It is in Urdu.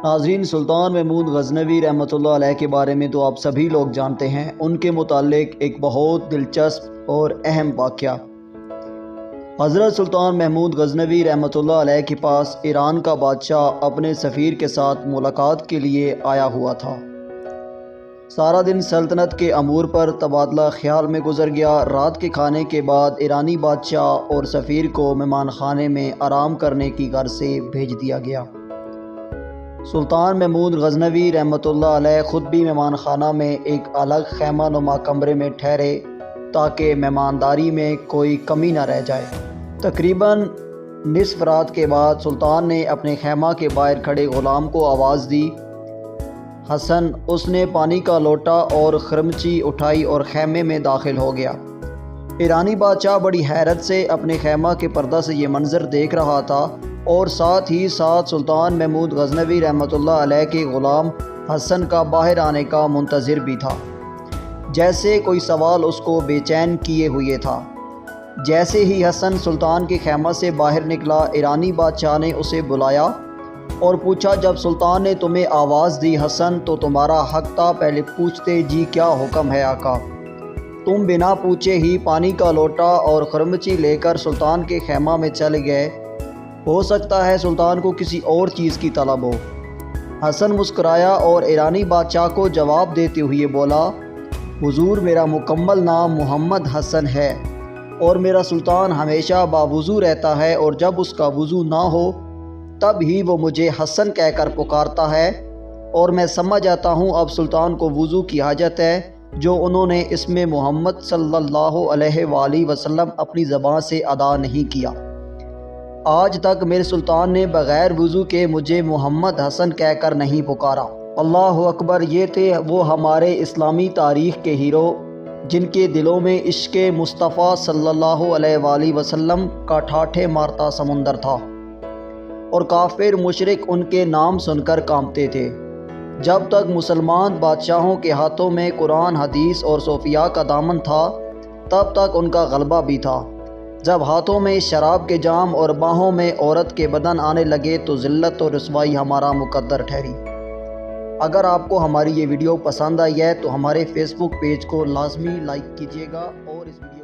ناظرین، سلطان محمود غزنوی رحمۃ اللہ علیہ کے بارے میں تو آپ سبھی لوگ جانتے ہیں۔ ان کے متعلق ایک بہت دلچسپ اور اہم واقعہ۔ حضرت سلطان محمود غزنوی رحمۃ اللہ علیہ کے پاس ایران کا بادشاہ اپنے سفیر کے ساتھ ملاقات کے لیے آیا ہوا تھا۔ سارا دن سلطنت کے امور پر تبادلہ خیال میں گزر گیا۔ رات کے کھانے کے بعد ایرانی بادشاہ اور سفیر کو مہمان خانے میں آرام کرنے کی غرض سے بھیج دیا گیا۔ سلطان محمود غزنوی رحمۃ اللہ علیہ خود بھی مہمان خانہ میں ایک الگ خیمہ نما کمرے میں ٹھہرے تاکہ مہمانداری میں کوئی کمی نہ رہ جائے۔ تقریباً نصف رات کے بعد سلطان نے اپنے خیمہ کے باہر کھڑے غلام کو آواز دی، حسن۔ اس نے پانی کا لوٹا اور خرمچی اٹھائی اور خیمے میں داخل ہو گیا۔ ایرانی بادشاہ بڑی حیرت سے اپنے خیمہ کے پردہ سے یہ منظر دیکھ رہا تھا اور ساتھ ہی ساتھ سلطان محمود غزنوی رحمۃ اللہ علیہ کے غلام حسن کا باہر آنے کا منتظر بھی تھا۔ جیسے کوئی سوال اس کو بے چین کیے ہوئے تھا۔ جیسے ہی حسن سلطان کے خیمہ سے باہر نکلا، ایرانی بادشاہ نے اسے بلایا اور پوچھا، جب سلطان نے تمہیں آواز دی حسن تو تمہارا حق تھا پہلے پوچھتے، جی کیا حکم ہے آقا؟ تم بنا پوچھے ہی پانی کا لوٹا اور خرمچی لے کر سلطان کے خیمہ میں چلے گئے۔ ہو سکتا ہے سلطان کو کسی اور چیز کی طلب ہو۔ حسن مسکرایا اور ایرانی بادشاہ کو جواب دیتے ہوئے بولا، حضور میرا مکمل نام محمد حسن ہے اور میرا سلطان ہمیشہ باوضو رہتا ہے، اور جب اس کا وضو نہ ہو تب ہی وہ مجھے حسن کہہ کر پکارتا ہے، اور میں سمجھ آتا ہوں اب سلطان کو وضو کی حاجت ہے، جو انہوں نے اسم محمد صلی اللہ علیہ وآلہ وسلم اپنی زبان سے ادا نہیں کیا۔ آج تک میرے سلطان نے بغیر وضو کے مجھے محمد حسن کہہ کر نہیں پکارا۔ اللہ اکبر! یہ تھے وہ ہمارے اسلامی تاریخ کے ہیرو جن کے دلوں میں عشق مصطفیٰ صلی اللہ علیہ وآلہ وسلم کا ٹھاٹھے مارتا سمندر تھا، اور کافر مشرک ان کے نام سن کر کانپتے تھے۔ جب تک مسلمان بادشاہوں کے ہاتھوں میں قرآن، حدیث اور صوفیاء کا دامن تھا تب تک ان کا غلبہ بھی تھا۔ جب ہاتھوں میں شراب کے جام اور باہوں میں عورت کے بدن آنے لگے تو ذلت اور رسوائی ہمارا مقدر ٹھہری۔ اگر آپ کو ہماری یہ ویڈیو پسند آئی ہے تو ہمارے فیس بک پیج کو لازمی لائک کیجیے گا اور اس ویڈیو